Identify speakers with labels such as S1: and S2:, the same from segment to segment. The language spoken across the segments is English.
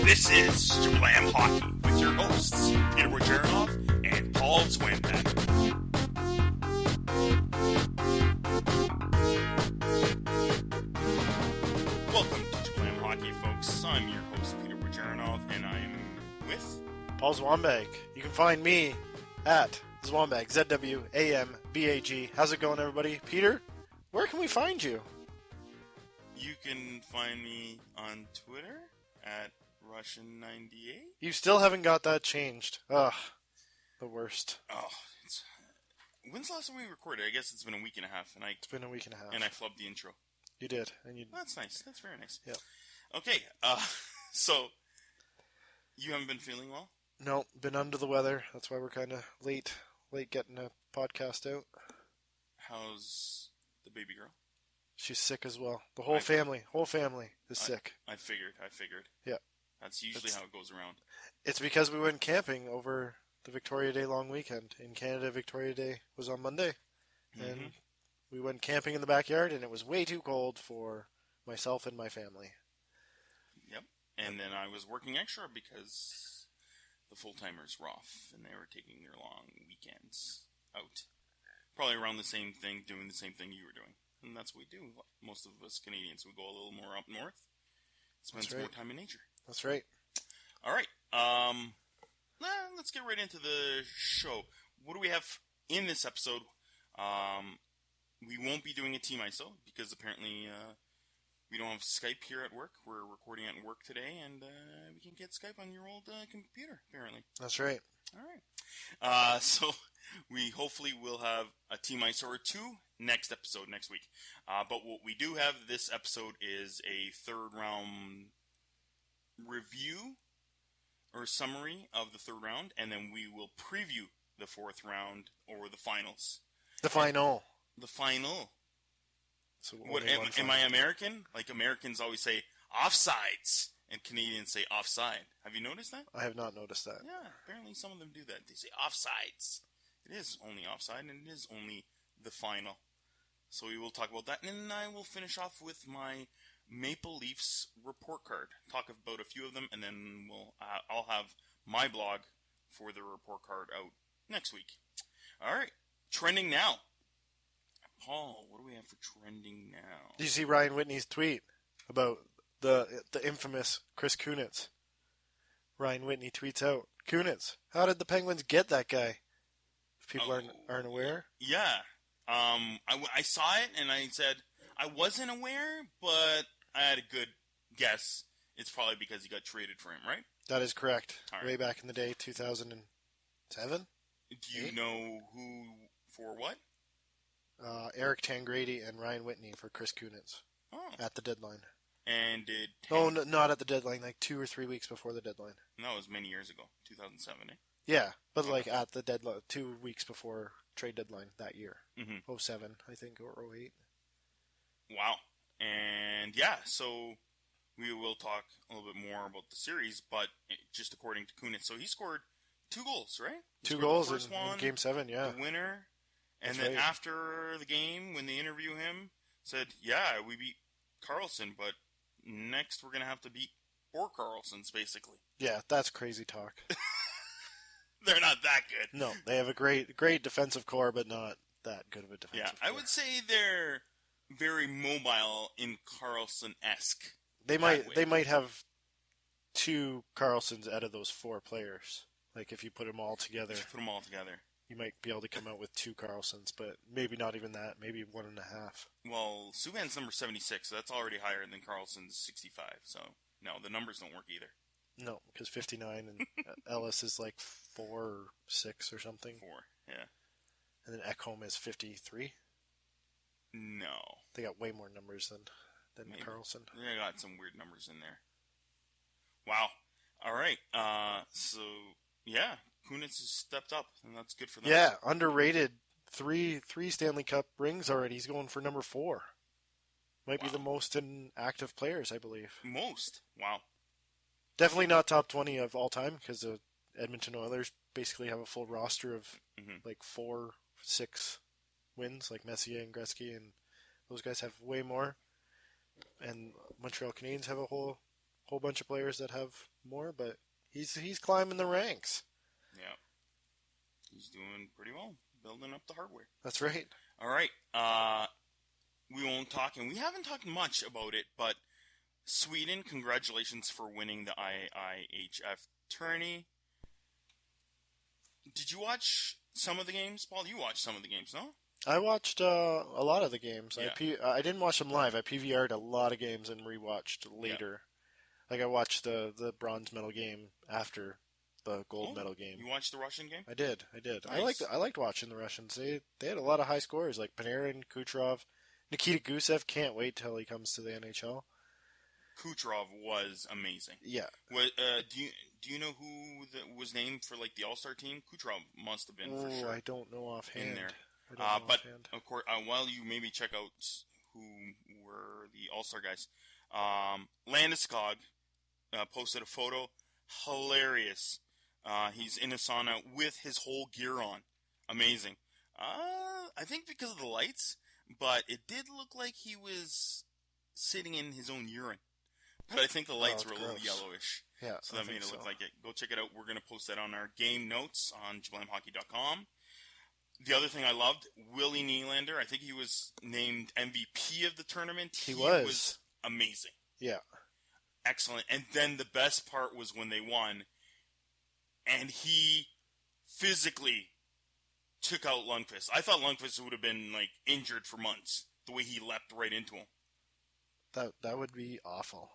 S1: This is Slam Hockey with your hosts, Peter Wojcicki and Paul Smythe. Welcome to Slam Hockey, folks. I'm your host, Peter Wojcicki, and I am with
S2: Paul Zwambag. You can find me at Zwambag, ZWAMBAG. How's it going, everybody? Peter, where can we find you?
S1: You can find me on Twitter at Russian98.
S2: You still haven't got that changed. Ugh, the worst.
S1: Oh, when's the last time we recorded? I guess it's been a week and a half,
S2: It's been a week and a half.
S1: And I flubbed the intro.
S2: You did, and you.
S1: Oh, that's nice. That's very nice.
S2: Yeah.
S1: Okay. So you haven't been feeling well?
S2: No, been under the weather. That's why we're kind of late getting a podcast out.
S1: How's the baby girl?
S2: She's sick as well. The whole family is sick.
S1: I figured.
S2: Yeah.
S1: That's usually how it goes around.
S2: It's because we went camping over the Victoria Day long weekend. In Canada, Victoria Day was on Monday.
S1: Mm-hmm.
S2: And we went camping in the backyard, and it was way too cold for myself and my family.
S1: Yep. And then I was working extra because the full-timers were off, and they were taking their long weekends out. Probably around the same thing, doing the same thing you were doing. And that's what we do. Most of us Canadians, we go a little more up north, spend some more time in nature.
S2: That's right.
S1: All right. Let's get right into the show. What do we have in this episode? We won't be doing a Team ISO because apparently we don't have Skype here at work. We're recording at work today, and we can get Skype on your old computer, apparently.
S2: That's right.
S1: All right. So we hopefully will have a Team ISO or two next episode, next week. But what we do have this episode is a third round review or summary of the third round, and then we will preview the fourth round or the finals.
S2: The final.
S1: The final.
S2: So
S1: what am I American? Like Americans always say offsides, and Canadians say offside. Have you noticed that?
S2: I have not noticed that.
S1: Yeah, apparently some of them do that. They say offsides. It is only offside, and it is only the final. So we will talk about that, and then I will finish off with my Maple Leafs report card. Talk about a few of them, and then I'll have my blog for the report card out next week. All right, trending now. Paul, what do we have for trending now?
S2: Did you see Ryan Whitney's tweet about the infamous Chris Kunitz? Ryan Whitney tweets out, "Kunitz, how did the Penguins get that guy?" If people aren't aware.
S1: Yeah. I saw it, and I said, I wasn't aware, but I had a good guess. It's probably because he got traded for him, right?
S2: That is correct.
S1: Right.
S2: Way back in the day, 2007?
S1: Do you know who for what?
S2: Erik Tangradi and Ryan Whitney for Chris Kunitz at the deadline.
S1: And did...
S2: No, not at the deadline, like 2 or 3 weeks before the deadline.
S1: No, it was many years ago, 2007, eh?
S2: Yeah, but like at the deadline, 2 weeks before trade deadline that year.
S1: Mm-hmm.
S2: 07, I think, or 08.
S1: Wow. And yeah, so we will talk a little bit more about the series, but just according to Kunitz, so he scored 2 goals, right? He
S2: 2 goals
S1: in
S2: Game 7, yeah.
S1: The winner. And
S2: That's
S1: then
S2: right.
S1: after the game, when they interview him, said, yeah, we beat Karlsson, but next we're going to have to beat 4 Karlssons, basically.
S2: Yeah, that's crazy talk.
S1: They're not that good.
S2: No, they have a great defensive core, but not that good of a defensive core.
S1: I would say they're very mobile in Karlsson-esque.
S2: They might have 2 Karlssons out of those 4 players. Like if you put them all together. You might be able to come out with 2 Karlssons, but maybe not even that. Maybe 1.5.
S1: Well, Subban's number 76, so that's already higher than Karlsson's 65. So, no, the numbers don't work either.
S2: No, because 59 and Ellis is like 4 or 6 or something.
S1: 4, yeah.
S2: And then Ekholm is 53.
S1: No.
S2: They got way more numbers than Karlsson.
S1: They got some weird numbers in there. Wow. All right. So, yeah, Kunitz has stepped up, and that's good for them.
S2: Yeah, underrated. 3 Stanley Cup rings already. He's going for number 4. Might be the most in active players, I believe.
S1: Most? Wow.
S2: Definitely not top 20 of all time, because the Edmonton Oilers basically have a full roster of like 4, 6 wins, like Messier and Gretzky, and those guys have way more. And Montreal Canadiens have a whole whole bunch of players that have more, but he's climbing the ranks.
S1: Yeah. He's doing pretty well, building up the hardware.
S2: That's right.
S1: All right. We won't talk, and we haven't talked much about it, but Sweden, congratulations for winning the IIHF tourney. Did you watch some of the games, Paul? You watched some of the games, no?
S2: I watched a lot of the games.
S1: Yeah.
S2: I didn't watch them live. I PVR'd a lot of games and rewatched later. Yeah. Like I watched the bronze medal game after the gold medal game.
S1: You watched the Russian game?
S2: I did.
S1: Nice.
S2: I liked watching the Russians. They had a lot of high scores like Panarin, Kucherov, Nikita Gusev. Can't wait till he comes to the NHL.
S1: Kucherov was amazing.
S2: Yeah.
S1: Do you know who was named for like the All-Star team? Kucherov must have been for sure.
S2: I don't know offhand.
S1: In there.
S2: But offhand.
S1: Of course, while you maybe check out who were the All-Star guys, Landeskog posted a photo. Hilarious. He's in a sauna with his whole gear on. Amazing. I think because of the lights, but it did look like he was sitting in his own urine. But I think the lights were a little yellowish.
S2: Yeah,
S1: so that made it look like it. Go check it out. We're going to post that on our game notes on JablamHockey.com. The other thing I loved, Willie Nylander. I think he was named MVP of the tournament. He was amazing.
S2: Yeah.
S1: Excellent. And then the best part was when they won, and he physically took out Lundqvist. I thought Lundqvist would have been like injured for months, the way he leapt right into him.
S2: That would be awful.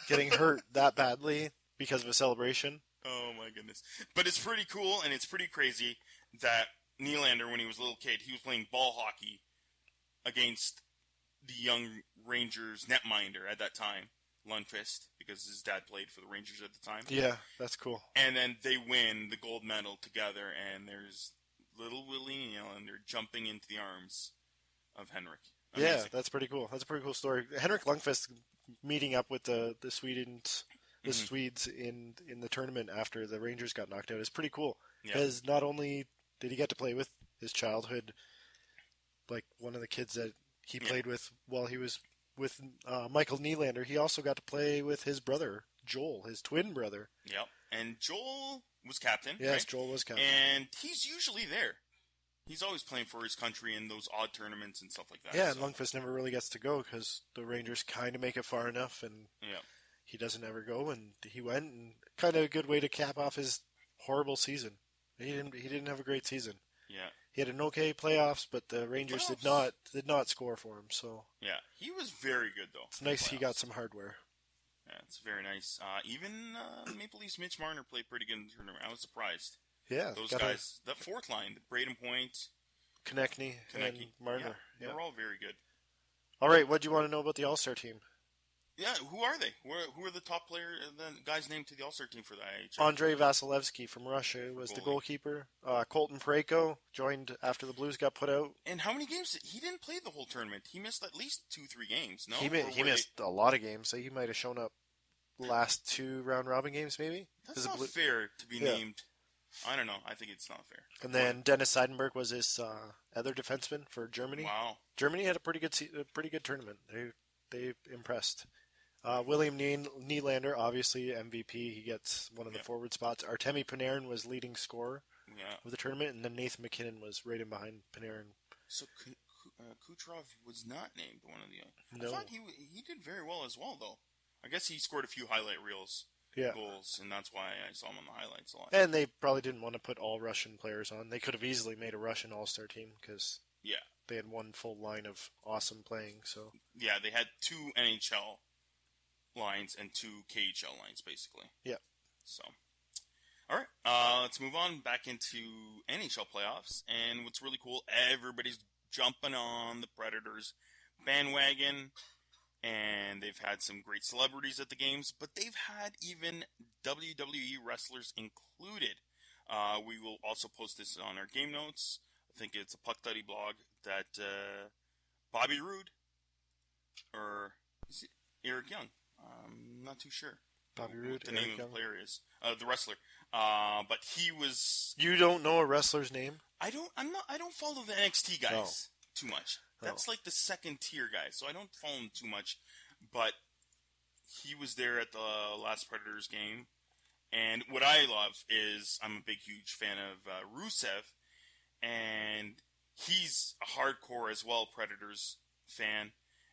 S2: Getting hurt that badly because of a celebration.
S1: Oh my goodness. But it's pretty cool and it's pretty crazy that Nylander, when he was a little kid, he was playing ball hockey against the young Rangers netminder at that time, Lundqvist, because his dad played for the Rangers at the time.
S2: Yeah, that's cool.
S1: And then they win the gold medal together, and there's little Willie Nylander jumping into the arms of Henrik. Amazing.
S2: Yeah, that's pretty cool. That's a pretty cool story. Henrik Lundqvist meeting up with the Swedes in the tournament after the Rangers got knocked out is pretty cool. Because not only did he get to play with his childhood, like one of the kids that he played with while he was with Michael Nylander, he also got to play with his brother, Joel, his twin brother.
S1: Yep, and Joel was captain.
S2: Yes,
S1: right?
S2: Joel was captain.
S1: And he's usually there. He's always playing for his country in those odd tournaments and stuff like that.
S2: Yeah, and Lundqvist never really gets to go because the Rangers kind of make it far enough, and he doesn't ever go. And he went, and kind of a good way to cap off his horrible season. He didn't have a great season.
S1: Yeah,
S2: he had an okay playoffs, but the Rangers did not score for him. So
S1: yeah, he was very good though.
S2: It's nice he got some hardware.
S1: Yeah, it's very nice. Even Maple Leafs Mitch Marner played pretty good in the tournament. I was surprised.
S2: Yeah,
S1: those guys. That fourth line, Braden Point,
S2: Konechny, and Marner.
S1: They were all very good.
S2: All right, what do you want to know about the All-Star team?
S1: Yeah, who are they? Who are the top players? The guys named to the All-Star team for the IHF?
S2: Andrei Vasilevsky from Russia was the goalkeeper. Colton Parayko joined after the Blues got put out.
S1: And how many games? He didn't play the whole tournament. He missed at least 2-3 games. No,
S2: he missed a lot of games. So he might have shown up last 2 round-robin games, maybe.
S1: That's not fair to be named. I don't know. I think it's not fair.
S2: And then Dennis Seidenberg was his other defenseman for Germany.
S1: Wow.
S2: Germany had a pretty good tournament. They impressed. William Nylander, obviously MVP. He gets one of the forward spots. Artemi Panarin was leading scorer of the tournament, and then Nathan MacKinnon was right in behind Panarin.
S1: So Kucherov was not named one of the.
S2: No.
S1: I thought he did very well as well, though. I guess he scored a few highlight reels. Goals, and that's why I saw him on the highlights a lot.
S2: And they probably didn't want to put all Russian players on. They could have easily made a Russian All-Star team because they had one full line of awesome playing. So
S1: they had 2 NHL lines and 2 KHL lines, basically.
S2: Yeah.
S1: So, all right, let's move on back into NHL playoffs. And what's really cool, everybody's jumping on the Predators bandwagon. And they've had some great celebrities at the games, but they've had even WWE wrestlers included. We will also post this on our game notes. I think it's a Puck Daddy blog that Bobby Roode, or is it Erik Young? I'm not too sure.
S2: Bobby Roode,
S1: the name
S2: Erik
S1: of
S2: Young.
S1: the player is the wrestler. But he was.
S2: You don't know a wrestler's name?
S1: I don't follow the NXT guys too much. That's like the second tier guy, so I don't follow him too much. But he was there at the last Predators game. And what I love is I'm a big, huge fan of Rusev. And he's a hardcore as well Predators fan.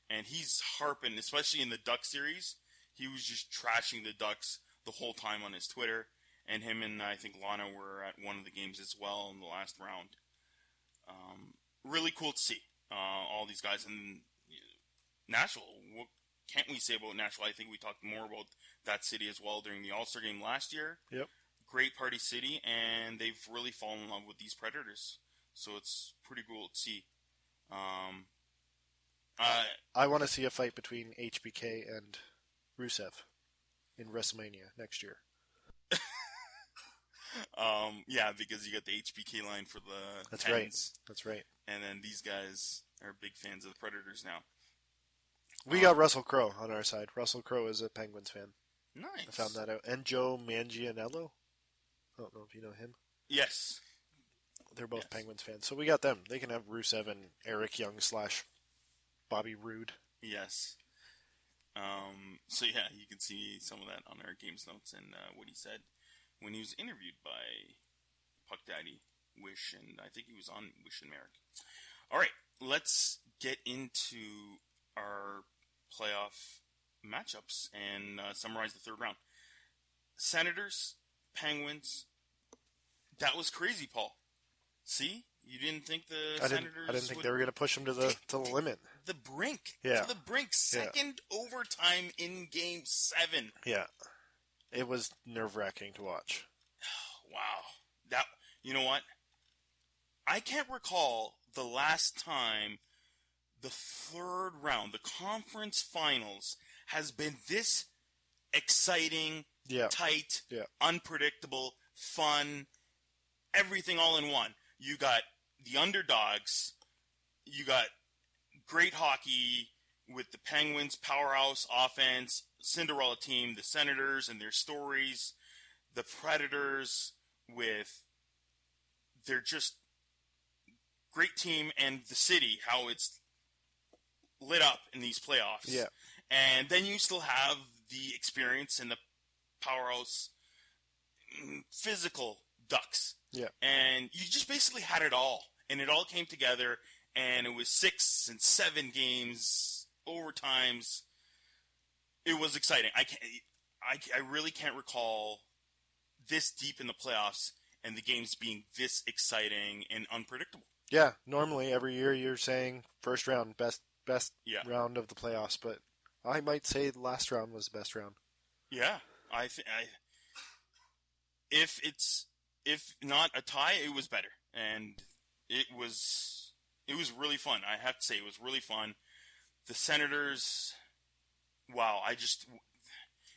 S1: And he's harping, especially in the Duck series. He was just trashing the Ducks the whole time on his Twitter. And him and I think Lana were at one of the games as well in the last round. Really cool to see all these guys. And Nashville, what can't we say about Nashville? I think we talked more about that city as well during the All-Star game last year.
S2: Yep.
S1: Great party city, and they've really fallen in love with these Predators. So it's pretty cool to see.
S2: I want to see a fight between HBK and Rusev in WrestleMania next year.
S1: Yeah, because you got the HBK line for the
S2: That's
S1: Pens.
S2: right. That's right.
S1: And then these guys are big fans of the Predators now.
S2: We got Russell Crowe on our side. Russell Crowe is a Penguins fan.
S1: Nice.
S2: I found that out. And Joe Manganiello. I don't know if you know him.
S1: Yes.
S2: They're both Penguins fans. So we got them. They can have Rusev and Erik Young / Bobby Roode.
S1: Yes. So yeah, you can see some of that on our games notes and what he said when he was interviewed by Puck Daddy Wish, and I think he was on Wish and Merrick. All right, let's get into our playoff matchups and summarize the third round. Senators, Penguins. That was crazy, Paul. See? You didn't think the Senators
S2: I didn't think they were going to push them to the limit.
S1: The brink.
S2: Yeah.
S1: To the brink. Second overtime in Game 7.
S2: Yeah. It was nerve-wracking to watch.
S1: Wow. You know what? I can't recall the last time the third round, the conference finals, has been this exciting, tight, unpredictable, fun, everything all in one. You got the underdogs, you got great hockey with the Penguins, powerhouse offense, Cinderella team, the Senators and their stories, the Predators with their just great team, and the city, how it's lit up in these playoffs.
S2: Yeah.
S1: And then you still have the experience and the powerhouse physical Ducks.
S2: Yeah.
S1: And you just basically had it all. And it all came together, and it was 6 and 7 games, overtimes. It was exciting. I really can't recall this deep in the playoffs and the games being this exciting and unpredictable.
S2: Yeah, normally every year you're saying first round, best round of the playoffs, but I might say the last round was the best round.
S1: Yeah, if not a tie, it was better, and it was really fun. I have to say, it was really fun. The Senators, wow,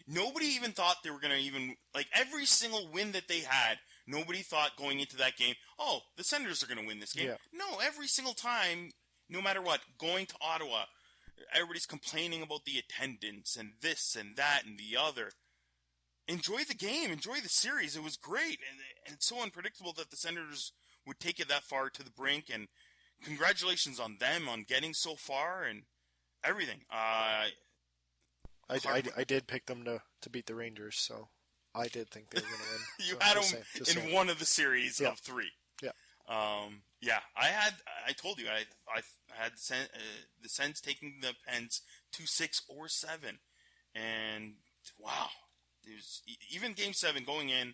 S1: nobody even thought they were going to even, like, every single win that they had, nobody thought going into that game, oh, the Senators are going to win this game.
S2: Yeah.
S1: No, every single time, no matter what, going to Ottawa, everybody's complaining about the attendance and this and that and the other. Enjoy the game. Enjoy the series. It was great. And it's so unpredictable that the Senators would take it that far to the brink. And congratulations on them on getting so far and everything. I
S2: did pick them to beat the Rangers, so I did think they were going to win.
S1: You had them in one of the series of 3.
S2: Yeah.
S1: I told you, I had the Sens taking the Pens to 6 or 7. And, wow. Even Game 7 going in,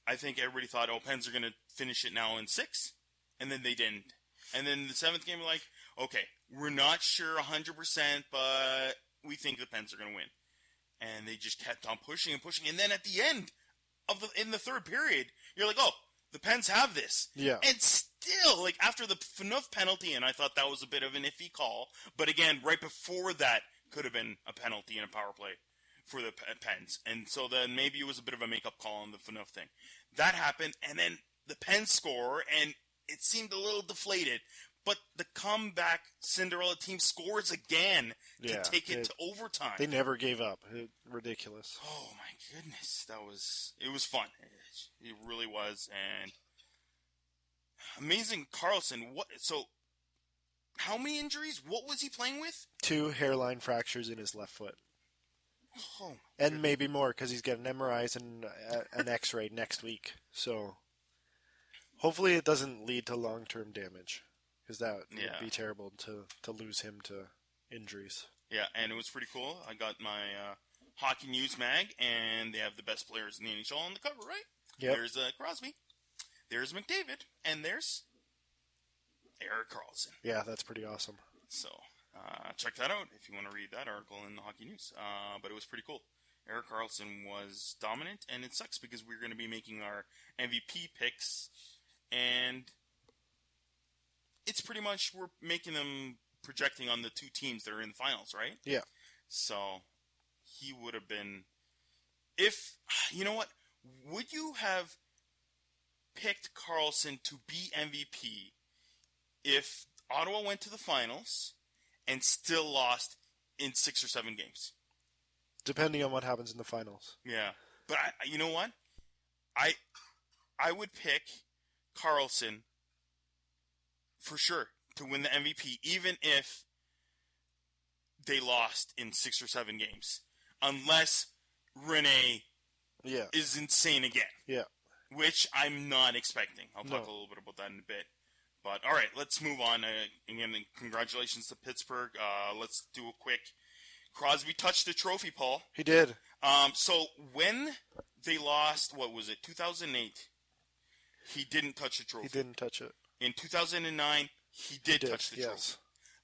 S1: I think everybody thought, oh, Pens are going to finish it now in 6. And then they didn't. And then the 7th game, we're like, okay, we're not sure 100%, but we think the Pens are going to win. And they just kept on pushing and pushing. And then at the end, in the third period, you're like, oh, the Pens have this.
S2: Yeah.
S1: And still, like, after the Phaneuf penalty, and I thought that was a bit of an iffy call. But again, right before that could have been a penalty and a power play for the Pens. And so then maybe it was a bit of a make-up call on the Phaneuf thing. That happened, and then the Pens score, and it seemed a little deflated. But the comeback Cinderella team scores again to take it to overtime.
S2: They never gave up. Ridiculous.
S1: Oh, my goodness. It was fun. It really was. And amazing Karlsson. So, how many injuries? What was he playing with?
S2: 2 hairline fractures in his left foot.
S1: Oh,
S2: and maybe more because he's getting MRIs and an X-ray next week. So hopefully it doesn't lead to long-term damage, because that would be terrible to lose him to injuries.
S1: Yeah, and it was pretty cool. I got my Hockey News mag, and they have the best players in the NHL on the cover, right?
S2: Yep.
S1: There's Crosby, there's McDavid, and there's Erik Karlsson.
S2: Yeah, that's pretty awesome.
S1: So check that out if you want to read that article in the Hockey News. But it was pretty cool. Erik Karlsson was dominant, and it sucks because we're going to be making our MVP picks, and it's pretty much we're making them projecting on the two teams that are in the finals, right?
S2: Yeah.
S1: So he would have been, if, you know what, would you have picked Karlsson to be MVP if Ottawa went to the finals and still lost in 6 or 7 games?
S2: Depending on what happens in the finals.
S1: Yeah. But you know what? I would pick Karlsson for sure to win the MVP, even if they lost in 6 or 7 games. Unless Rene is insane again.
S2: Yeah.
S1: Which I'm not expecting. I'll talk a little bit about that in a bit. But, all right, let's move on. Again, congratulations to Pittsburgh. Let's do a quick. Crosby touched the trophy, Paul.
S2: He did.
S1: So when they lost, what was it, 2008, he didn't touch the trophy.
S2: He didn't touch it.
S1: In 2009, he did touch the trophy.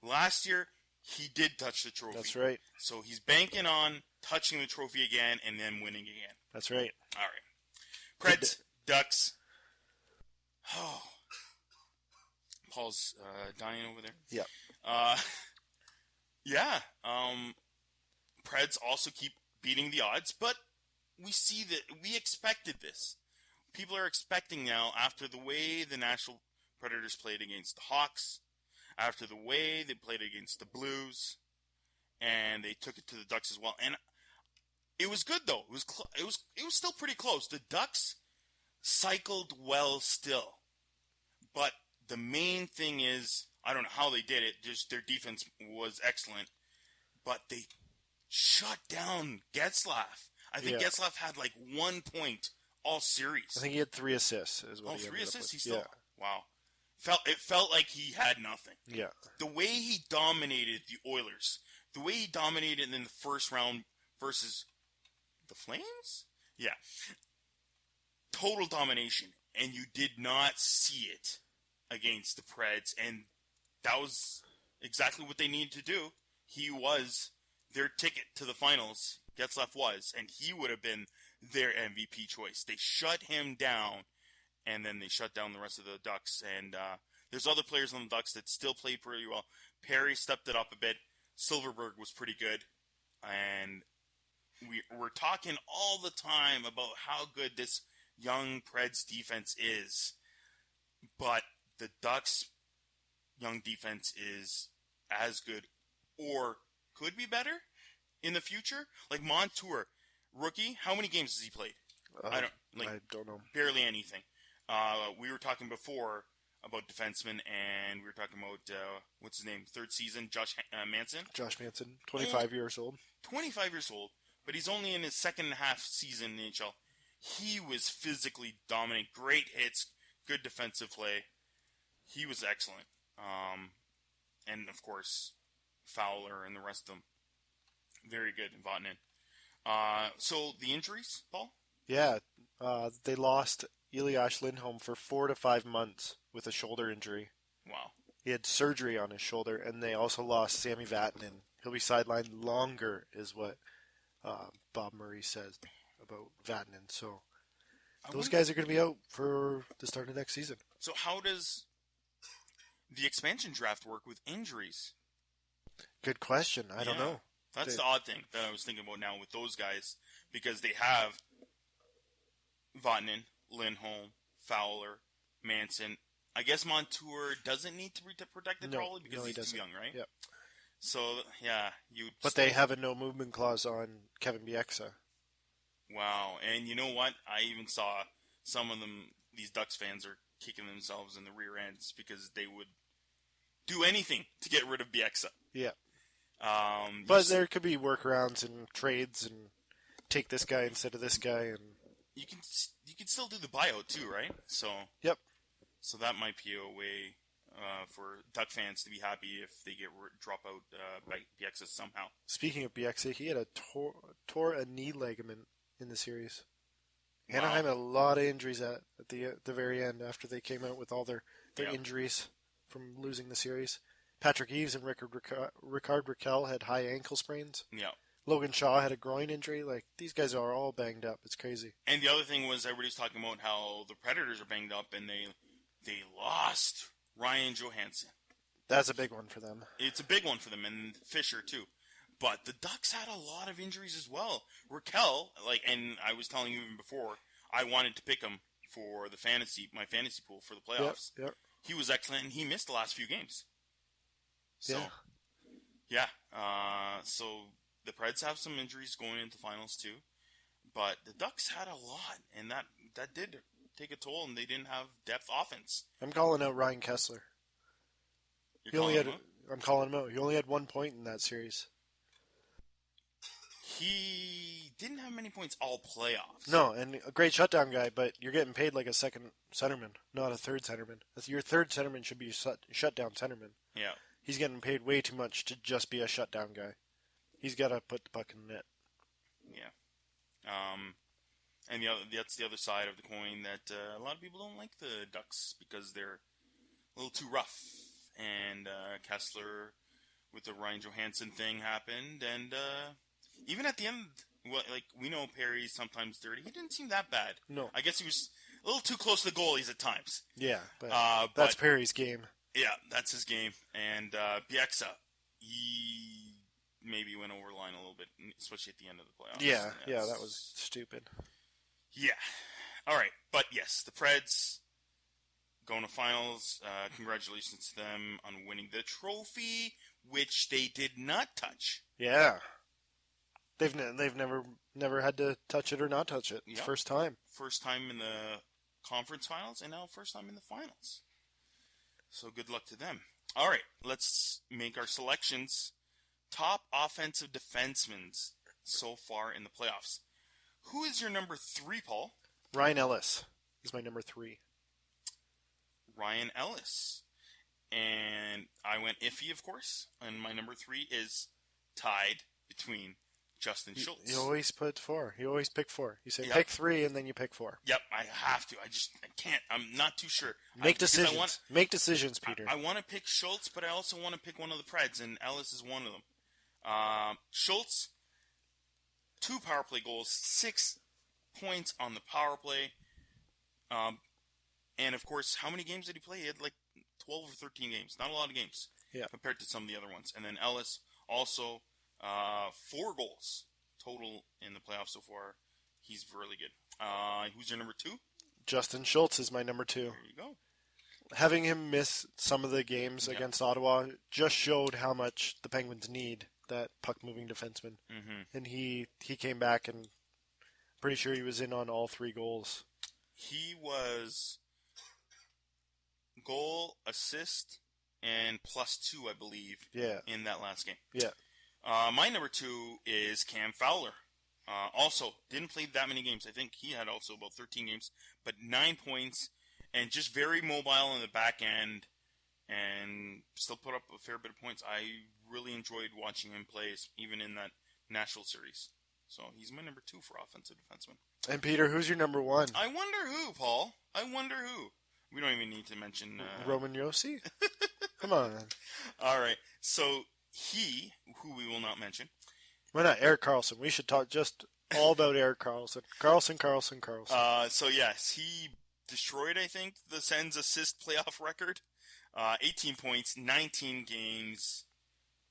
S1: Last year, he did touch the trophy.
S2: That's right.
S1: So he's banking on touching the trophy again and then winning again.
S2: That's right.
S1: All right. Preds, Ducks. Oh. Paul's dying over there.
S2: Yeah.
S1: Yeah. Preds also keep beating the odds, but we see that we expected this. People are expecting now, after the way the Nashville Predators played against the Hawks, after the way they played against the Blues, and they took it to the Ducks as well. And it was good though. It was still pretty close. The Ducks cycled well still, but the main thing is, I don't know how they did it. Just their defense was excellent, but they shut down Getzlaf. I think Getzlaf had like 1 point all series.
S2: I think he had 3 assists. Is what he
S1: 3 assists. He
S2: with.
S1: still wow. It felt like he had nothing.
S2: Yeah.
S1: The way he dominated the Oilers, the way he dominated in the first round versus the Flames, total domination, and you did not see it against the Preds, and that was exactly what they needed to do. He was their ticket to the finals. Getzlaf was, and he would have been their MVP choice. They shut him down, and then they shut down the rest of the Ducks. And there's other players on the Ducks that still played pretty well. Perry stepped it up a bit. Silverberg was pretty good. And we're talking all the time about how good this young Preds defense is. But the Ducks' young defense is as good or could be better in the future. Like Montour, rookie, how many games has he played? I don't know. Barely anything. We were talking before about defensemen, and we were talking about, what's his name, third season, Josh Manson.
S2: Josh Manson, 25 years old.
S1: 25 years old, but he's only in his second and a half season in the NHL. He was physically dominant, great hits, good defensive play. He was excellent. And, of course, Fowler and the rest of them, very good in Vatanen. So, the injuries, Paul?
S2: Yeah, they lost Elias Lindholm for 4 to 5 months with a shoulder injury.
S1: Wow.
S2: He had surgery on his shoulder, and they also lost Sami Vatanen. He'll be sidelined longer, is what Bob Murray says about Vatanen. So those guys are going to be out for the start of next season.
S1: So how does the expansion draft work with injuries?
S2: Good question. I don't know.
S1: That's the odd thing that I was thinking about now with those guys, because they have Vatanen, Lindholm, Fowler, Manson. I guess Montour doesn't need to be protected probably because he's too young, right?
S2: Yep.
S1: So, yeah.
S2: But they have a no movement clause on Kevin Bieksa.
S1: Wow. And you know what? I even saw some of them, these Ducks fans are kicking themselves in the rear ends because they would do anything to get rid of Bieksa.
S2: Yeah. But there could be workarounds and trades and take this guy instead of this guy, and
S1: you can still do the buyout too, right? So
S2: yep.
S1: So that might be a way for Duck fans to be happy if they get drop out by Bieksa somehow.
S2: Speaking of Bieksa, he had tore a knee ligament in the series.
S1: Wow.
S2: Anaheim had a lot of injuries at the very end after they came out with all their injuries from losing the series. Patrick Eaves and Ricard Raquel had high ankle sprains.
S1: Yeah.
S2: Logan Shaw had a groin injury. Like, these guys are all banged up. It's crazy.
S1: And the other thing was everybody's talking about how the Predators are banged up and they lost Ryan Johansson.
S2: That's a big one for them.
S1: It's a big one for them, and Fisher too. But the Ducks had a lot of injuries as well. Raquel, and I was telling you even before, I wanted to pick him for my fantasy pool for the playoffs.
S2: Yep.
S1: He was excellent, and he missed the last few games. So, so the Preds have some injuries going into the finals too. But the Ducks had a lot, and that did take a toll, and they didn't have depth offense.
S2: I'm calling out Ryan Kessler. I'm calling him out. He only had 1 point in that series.
S1: He didn't have many points all playoffs.
S2: No, and a great shutdown guy, but you're getting paid like a second centerman, not a third centerman. Your third centerman should be a shutdown centerman.
S1: Yeah.
S2: He's getting paid way too much to just be a shutdown guy. He's got to put the puck in the net.
S1: Yeah. And that's the other side of the coin that a lot of people don't like the Ducks because they're a little too rough. And Kessler with the Ryan Johansson thing happened, and even at the end, we know Perry's sometimes dirty. He didn't seem that bad.
S2: No.
S1: I guess he was a little too close to the goalies at times.
S2: Yeah, but that's Perry's game.
S1: Yeah, that's his game. And Bieksa, he maybe went over the line a little bit, especially at the end of the playoffs.
S2: Yeah, that was stupid.
S1: Yeah. All right, but yes, the Preds going to finals. Congratulations to them on winning the trophy, which they did not touch.
S2: Yeah. They've never had to touch it or not touch it. Yep. First time.
S1: First time in the conference finals, and now first time in the finals. So good luck to them. All right, let's make our selections. Top offensive defensemen so far in the playoffs. Who is your number 3, Paul?
S2: Ryan Ellis is my number 3.
S1: Ryan Ellis. And I went iffy, of course. And my number 3 is tied between Justin Schultz.
S2: You always put 4. You always pick 4. You say pick 3 and then you pick 4.
S1: Yep, I have to. I can't. I'm not too sure.
S2: Make decisions. Make decisions, Peter.
S1: I want to pick Schultz, but I also want to pick one of the Preds, and Ellis is one of them. Schultz, 2 power play goals, 6 points on the power play. And, of course, how many games did he play? He had 12 or 13 games. Not a lot of games compared to some of the other ones. And then Ellis also 4 goals total in the playoffs so far. He's really good. Who's your number 2?
S2: Justin Schultz is my number 2.
S1: There you go.
S2: Having him miss some of the games against Ottawa just showed how much the Penguins need that puck-moving defenseman.
S1: Mm-hmm.
S2: And he came back, and pretty sure he was in on all 3 goals.
S1: He was goal, assist, and +2, I believe, in that last game.
S2: Yeah.
S1: My number 2 is Cam Fowler. Also, didn't play that many games. I think he had also about 13 games, but 9 points, and just very mobile in the back end, and still put up a fair bit of points. I really enjoyed watching him play, even in that Nashville series. So he's my number 2 for offensive defenseman.
S2: And Peter, who's your number 1?
S1: I wonder who, Paul. I wonder who. We don't even need to mention...
S2: Roman Josi? Come on.
S1: All right. So he, who we will not mention...
S2: Why not? Erik Karlsson. We should talk just all about Erik Karlsson. Karlsson.
S1: So yes, he destroyed, I think, the Sens assist playoff record. 18 points, 19 games.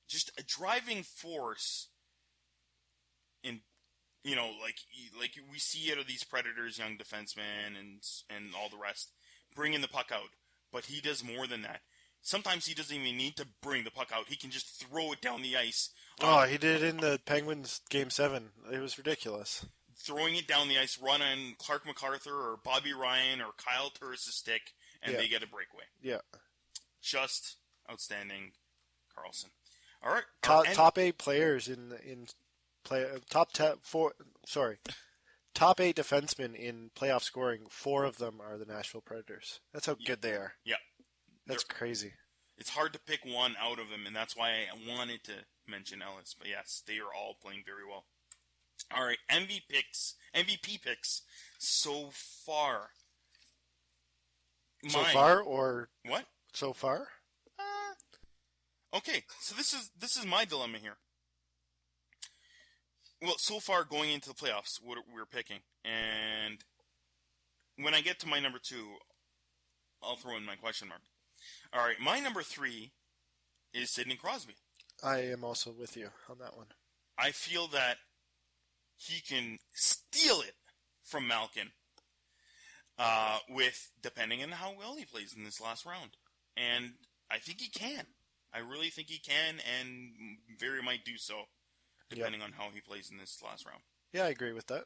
S1: Just a driving force in... like we see out of these Predators, young defensemen, and all the rest, bringing the puck out. But he does more than that. Sometimes he doesn't even need to bring the puck out. He can just throw it down the ice.
S2: He did it in the Penguins Game 7. It was ridiculous.
S1: Throwing it down the ice, running Clark MacArthur or Bobby Ryan or Kyle Turris' stick, and they get a breakaway.
S2: Yeah.
S1: Just outstanding, Karlsson. All right.
S2: Top 8 players in play top 4. Sorry, top 8 defensemen in playoff scoring. 4 of them are the Nashville Predators. That's how good they are.
S1: Yeah,
S2: that's crazy.
S1: It's hard to pick one out of them, and that's why I wanted to mention Ellis. But yes, they are all playing very well. All right, MVP picks so far.
S2: So far, or
S1: what?
S2: So far?
S1: Okay, so this is my dilemma here. Well, so far going into the playoffs, what we're picking, and when I get to my number 2, I'll throw in my question mark. All right, my number 3 is Sidney Crosby.
S2: I am also with you on that one.
S1: I feel that he can steal it from Malkin, with depending on how well he plays in this last round, and I think he can. I really think he can, and very might do so, depending on how he plays in this last round.
S2: Yeah, I agree with that.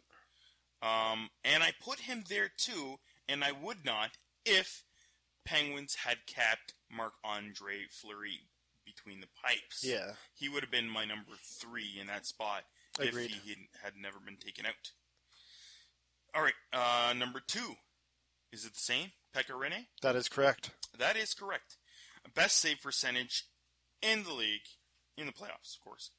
S1: And I put him there too, and I would not if Penguins had kept Marc-Andre Fleury between the pipes.
S2: Yeah.
S1: He would have been my number 3 in that spot.
S2: Agreed.
S1: If he had never been taken out. All right, number 2. Is it the same? Pekka Rinne?
S2: That is correct.
S1: That is correct. Best save percentage in the league, in the playoffs, of course.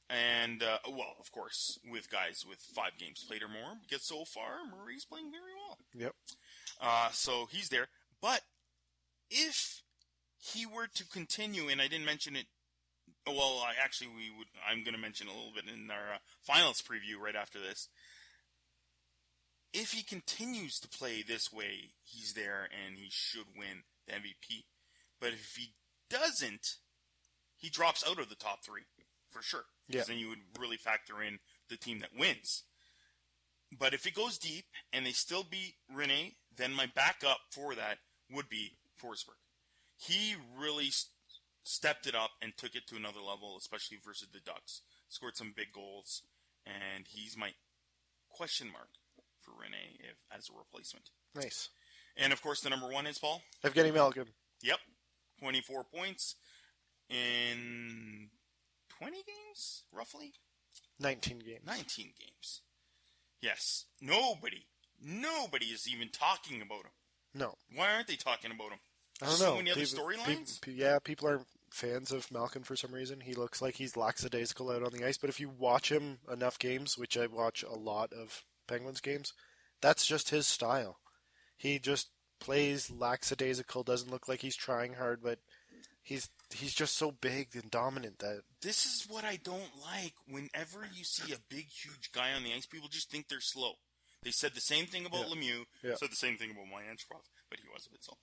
S1: And, well, of course, with guys with 5 games played or more, because so far, Murray's playing very well.
S2: Yep.
S1: So he's there. But if he were to continue, and I didn't mention it, well, I'm going to mention a little bit in our finals preview right after this. If he continues to play this way, he's there and he should win the MVP. But if he doesn't, he drops out of the top 3, for sure.
S2: Yeah.
S1: Then you would really factor in the team that wins. But if it goes deep and they still beat Rinne, then my backup for that would be Forsberg. He really stepped it up and took it to another level, especially versus the Ducks. Scored some big goals, and he's my question mark for Rinne as a replacement.
S2: Nice.
S1: And, of course, the number 1 is, Paul?
S2: Evgeny Malkin.
S1: Yep. 24 points in 20 games, roughly?
S2: 19 games.
S1: 19 games. Yes. Nobody is even talking about him.
S2: No.
S1: Why aren't they talking about him?
S2: I don't know.
S1: So many other storylines?
S2: People aren't fans of Malkin for some reason. He looks like he's lackadaisical out on the ice, but if you watch him enough games, which I watch a lot of Penguins games, that's just his style. He just plays lackadaisical, doesn't look like he's trying hard, but he's just so big and dominant that...
S1: This is what I don't like. Whenever you see a big, huge guy on the ice, people just think they're slow. They said the same thing about Lemieux, said the same thing about Moyanchkov, but he was a bit slow.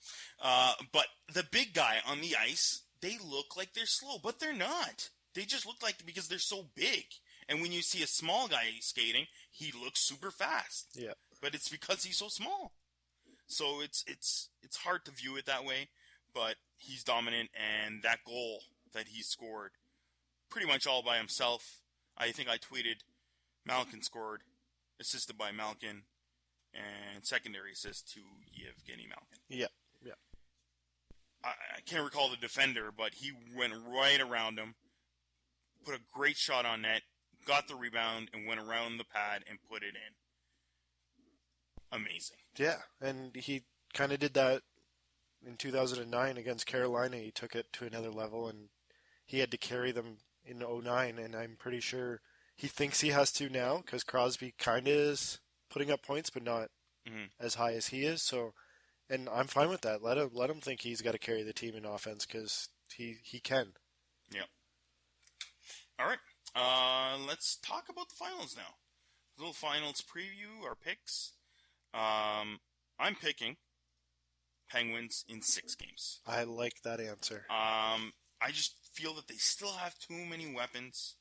S1: But the big guy on the ice, they look like they're slow, but they're not. They just look like, because they're so big. And when you see a small guy skating, he looks super fast.
S2: Yeah.
S1: But it's because he's so small. So it's hard to view it that way, but he's dominant, and that goal that he scored pretty much all by himself. I think I tweeted Malkin scored, assisted by Malkin, and secondary assist to Evgeny Malkin.
S2: Yeah.
S1: I can't recall the defender, but he went right around him, put a great shot on net, got the rebound, and went around the pad and put it in. Amazing.
S2: Yeah, and he kind of did that in 2009 against Carolina. He took it to another level, and he had to carry them in 2009, and I'm pretty sure he thinks he has to now, because Crosby kind of is putting up points, but not as high as he is. So, and I'm fine with that. Let him think he's got to carry the team in offense, because he can.
S1: Yeah. All right. Let's talk about the finals now. A little finals preview, our picks. I'm picking Penguins in 6 games.
S2: I like that answer.
S1: I just feel that they still have too many weapons.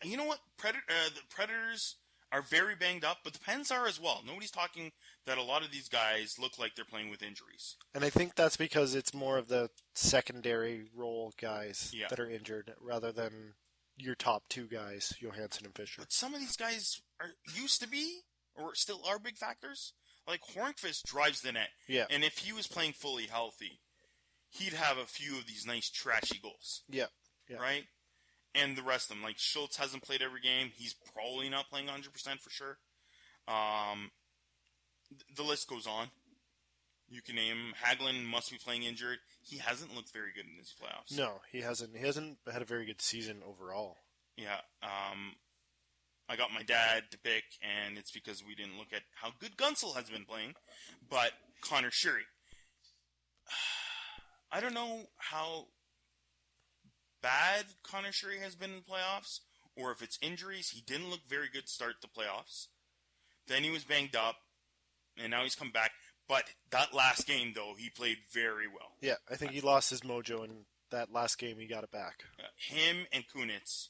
S1: You know what? The Predators are very banged up, but the Pens are as well. Nobody's talking that a lot of these guys look like they're playing with injuries.
S2: And I think that's because it's more of the secondary role guys that are injured, rather than your top 2 guys, Johansson and Fischer.
S1: But some of these guys used to be, or still are, big factors. Like Hornqvist drives the net.
S2: Yeah.
S1: And if he was playing fully healthy, he'd have a few of these nice trashy goals.
S2: Yeah.
S1: Right? And the rest of them. Like, Schultz hasn't played every game. He's probably not playing 100% for sure. The list goes on. You can name Hagelin must be playing injured. He hasn't looked very good in these playoffs.
S2: No, he hasn't. He hasn't had a very good season overall.
S1: Yeah. I got my dad to pick, and it's because we didn't look at how good Gunsel has been playing. But Connor Sheary. I don't know how bad Conor Sheary has been in the playoffs, or if it's injuries. He didn't look very good to start the playoffs. Then he was banged up, and now he's come back. But that last game, though, he played very well.
S2: Yeah, I think he lost his mojo in that last game. He got it back.
S1: Him and Kunitz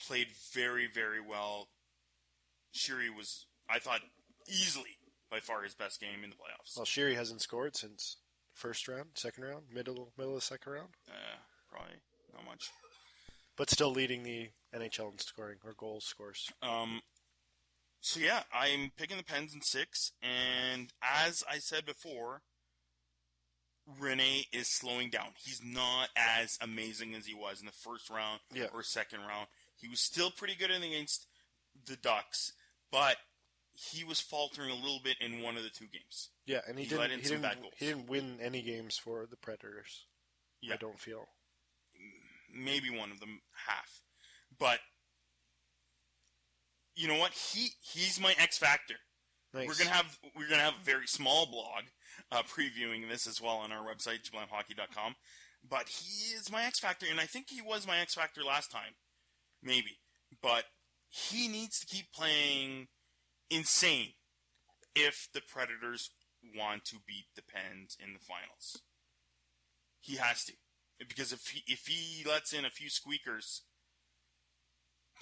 S1: played very, very well. Sheary was, I thought, easily by far his best game in the playoffs.
S2: Well, Sheary hasn't scored since first round, second round, middle of the second round.
S1: Probably not much.
S2: But still leading the NHL in scoring, or goal scores.
S1: So yeah, I'm picking the Pens in 6, and as I said before, Rene is slowing down. He's not as amazing as he was in the first round or second round. He was still pretty good against the Ducks, but he was faltering a little bit in one of the 2 games.
S2: Yeah, and he didn't win any games for the Predators. Yeah. I don't feel.
S1: Maybe one of them half. But you know what? He's my X factor. Nice. We're gonna have a very small blog previewing this as well on our website, jablamhockey.com. But he is my X factor, and I think he was my X factor last time, maybe. But he needs to keep playing insane if the Predators want to beat the Pens in the finals. He has to, because if he lets in a few squeakers,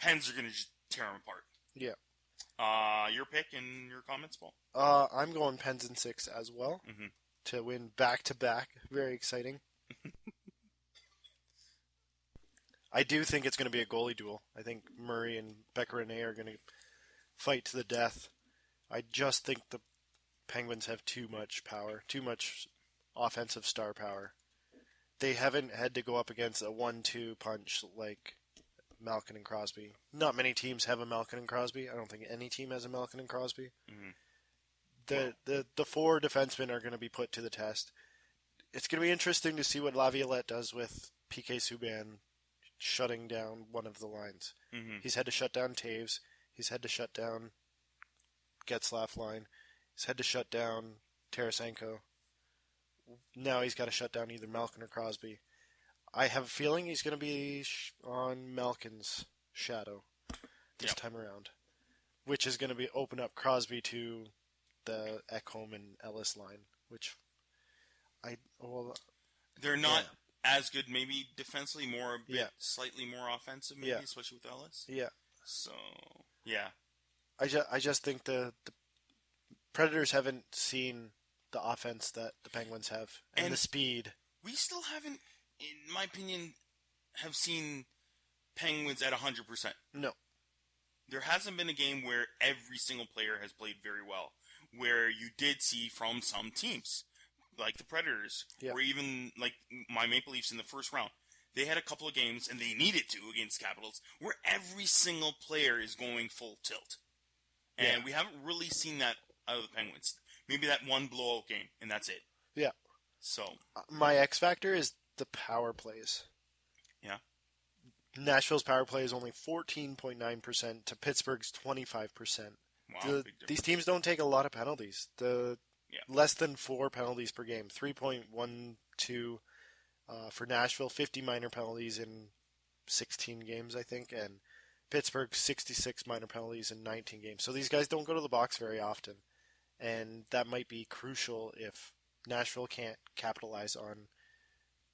S1: Pens are gonna just tear him apart.
S2: Yeah.
S1: Your pick and your comments, Paul?
S2: I'm going Pens in 6 as well to win back-to-back. Very exciting. I do think it's going to be a goalie duel. I think Murray and Becca-Rene are going to fight to the death. I just think the Penguins have too much power, too much offensive star power. They haven't had to go up against a 1-2 punch like Malkin and Crosby. Not many teams have a Malkin and Crosby. I don't think any team has a Malkin and Crosby. Mm-hmm. The 4 defensemen are going to be put to the test. It's going to be interesting to see what Laviolette does with PK Subban shutting down one of the lines. Mm-hmm. He's had to shut down Taves. He's had to shut down Getzlaf line. He's had to shut down Tarasenko. Now he's got to shut down either Malkin or Crosby. I have a feeling he's going to be on Malkin's shadow this time around, which is going to be open up Crosby to the Ekholm and Ellis line, which
S1: they're not as good. Maybe defensively, slightly more offensive, maybe, especially with Ellis.
S2: Yeah.
S1: So yeah,
S2: I just think the Predators haven't seen the offense that the Penguins have and the speed.
S1: We still haven't, in my opinion, have seen Penguins at 100%.
S2: No.
S1: There hasn't been a game where every single player has played very well, where you did see from some teams, like the Predators, or even like my Maple Leafs in the first round. They had a couple of games, and they needed to against Capitals, where every single player is going full tilt. And we haven't really seen that out of the Penguins. Maybe that one blowout game, and that's it.
S2: Yeah.
S1: So
S2: my X factor is the power plays.
S1: Yeah.
S2: Nashville's power play is only 14.9% to Pittsburgh's 25%.
S1: Wow,
S2: these teams don't take a lot of penalties. Less than 4 penalties per game. 3.12 for Nashville, 50 minor penalties in 16 games, I think, and Pittsburgh 66 minor penalties in 19 games. So these guys don't go to the box very often, and that might be crucial if Nashville can't capitalize on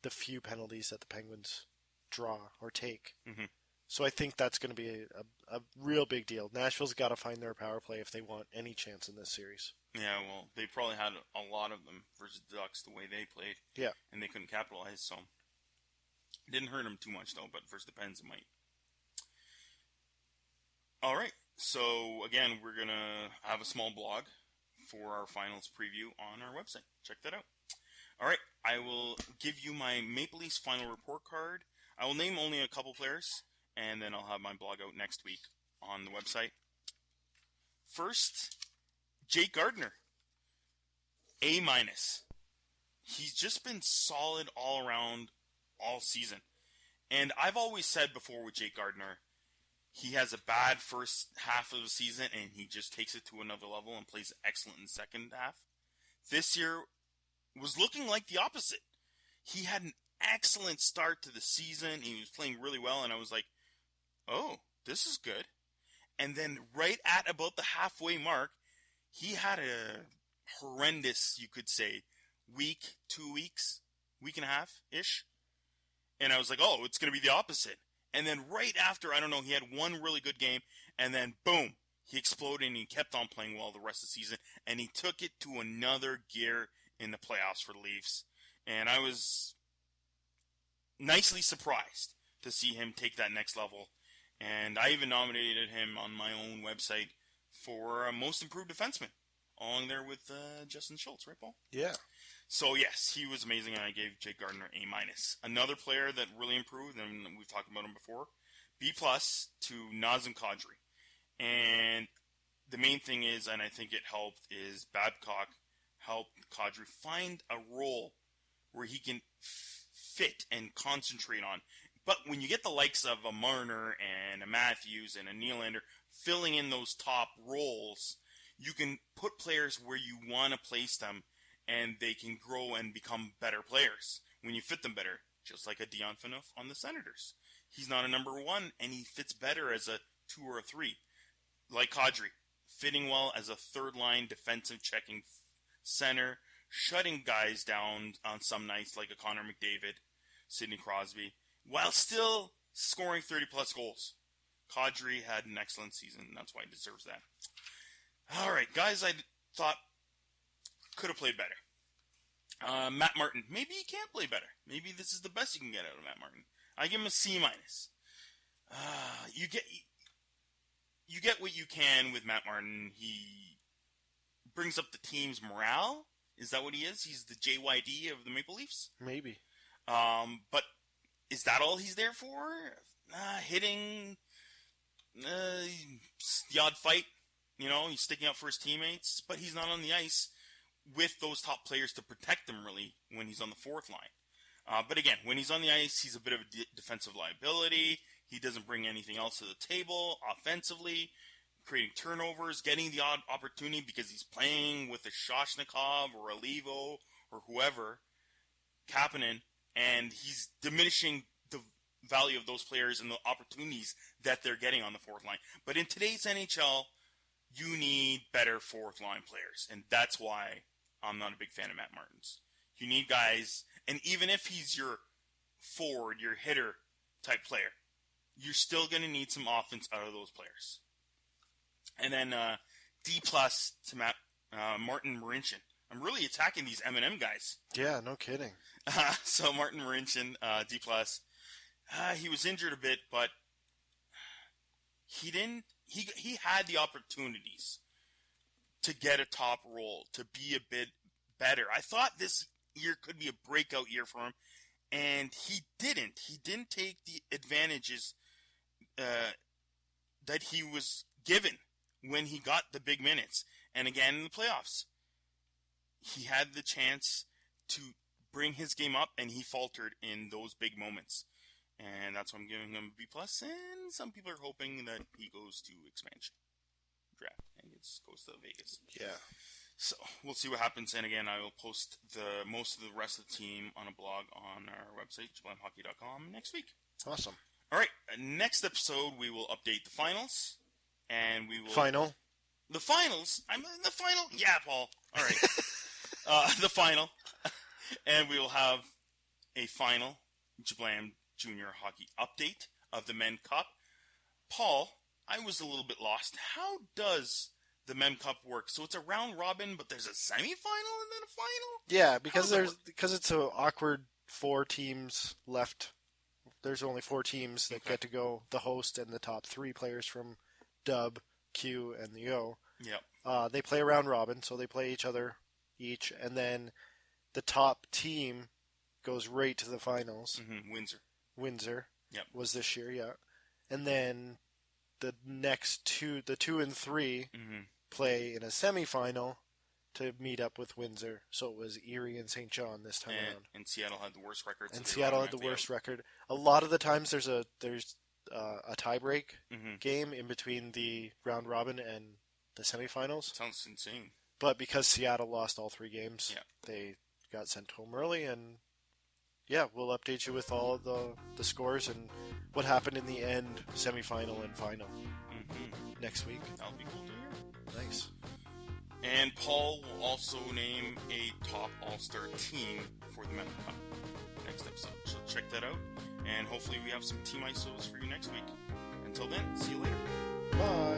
S2: the few penalties that the Penguins draw or take. Mm-hmm. So I think that's going to be a real big deal. Nashville's got to find their power play if they want any chance in this series. Yeah,
S1: well, they probably had a lot of them versus the Ducks the way they played.
S2: Yeah.
S1: And they couldn't capitalize, so it didn't hurt them too much, though, but versus the Pens it might. All right, so again, we're going to have a small blog for our finals preview on our website. Check that out. All right, I will give you my Maple Leafs final report card. I will name only a couple players, and then I'll have my blog out next week on the website. First, Jake Gardiner. A-. He's just been solid all around all season. And I've always said before with Jake Gardiner, he has a bad first half of the season and he just takes it to another level and plays excellent in the second half. This year was looking like the opposite. He had an excellent start to the season. He was playing really well, and I was like, oh, this is good. And then right at about the halfway mark, he had a horrendous, you could say, week, 2 weeks, week and a half-ish. And I was like, oh, it's going to be the opposite. And then right after, I don't know, he had one really good game, and then boom, he exploded and he kept on playing well the rest of the season, and he took it to another gear in the playoffs for the Leafs. And I was nicely surprised to see him take that next level. And I even nominated him on my own website for Most Improved Defenseman, along there with Justin Schultz, right, Paul?
S2: Yeah.
S1: So, yes, he was amazing, and I gave Jake Gardiner A-. Another player that really improved, and we've talked about him before, B+ to Nazem Kadri. And the main thing is, and I think it helped, is Babcock helped Kadri find a role where he can fit and concentrate on. But when you get the likes of a Marner and a Matthews and a Nylander filling in those top roles, you can put players where you want to place them, and they can grow and become better players when you fit them better, just like a Dion Phaneuf on the Senators. He's not a number one, and he fits better as a 2 or a 3. Like Kadri, fitting well as a third-line defensive checking center, shutting guys down on some nights like a Connor McDavid, Sidney Crosby, while still scoring 30-plus goals. Kadri had an excellent season, and that's why he deserves that. All right, guys, I thought could have played better. Matt Martin, maybe he can't play better. Maybe this is the best you can get out of Matt Martin. I give him a C-. You get what you can with Matt Martin. He brings up the team's morale. Is that what he is? He's the JYD of the Maple Leafs?
S2: Maybe.
S1: But is that all he's there for? Hitting the odd fight. You know, he's sticking up for his teammates, but he's not on the ice with those top players to protect them, really, when he's on the fourth line. But again, when he's on the ice, he's a bit of a defensive liability. He doesn't bring anything else to the table offensively, creating turnovers, getting the odd opportunity because he's playing with a Shoshnikov or a Levo or whoever, Kapanen, and he's diminishing the value of those players and the opportunities that they're getting on the fourth line. But in today's NHL, you need better fourth-line players, and that's why I'm not a big fan of Matt Martin's. You need guys, and even if he's your forward, your hitter type player, you're still going to need some offense out of those players. And then D+ to Martin Marincin. I'm really attacking these M&M guys.
S2: Yeah, no kidding.
S1: So Martin Marincin, D+. He was injured a bit, but he didn't. He had the opportunities to get a top role, to be a bit better. I thought this year could be a breakout year for him, and he didn't. He didn't take the advantages that he was given when he got the big minutes. And again, in the playoffs, he had the chance to bring his game up, and he faltered in those big moments. And that's why I'm giving him a B+, and some people are hoping that he goes to expansion draft and goes to Vegas.
S2: Yeah.
S1: So we'll see what happens. And again, I will post most of the rest of the team on a blog on our website, jablamhockey.com, next week.
S2: Awesome.
S1: All right. Next episode, we will update the finals, and we will the finals. I'm in the final. Yeah, Paul. All right. The final, and we will have a final Jablam Junior Hockey update of the Men Cup. Paul, I was a little bit lost. How does the Men Cup work? So it's a round robin, but there's a semifinal and then a final?
S2: Yeah, because it's an awkward 4 teams left. There's only 4 teams that get to go, the host and the top 3 players from Dub, Q, and the O.
S1: Yep.
S2: They play a round robin, so they play each other each, and then the top team goes right to the finals.
S1: Windsor.
S2: Yep. Was this year, yeah. And then the next two, the 2 and 3, play in a semifinal to meet up with Windsor. So it was Erie and St. John this time around.
S1: And Seattle had the worst record.
S2: And Seattle had the worst record. A lot of the times there's a tie-break game in between the round robin and the semifinals.
S1: Sounds insane.
S2: But because Seattle lost all 3 games, they got sent home early. And yeah, we'll update you with all the scores and what happened in the end, semifinal and final next week.
S1: That'll be cool to hear.
S2: Nice.
S1: And Paul will also name a top all-star team for the Mountain Cup next episode. So check that out. And hopefully we have some team ISOs for you next week. Until then, see you later.
S2: Bye.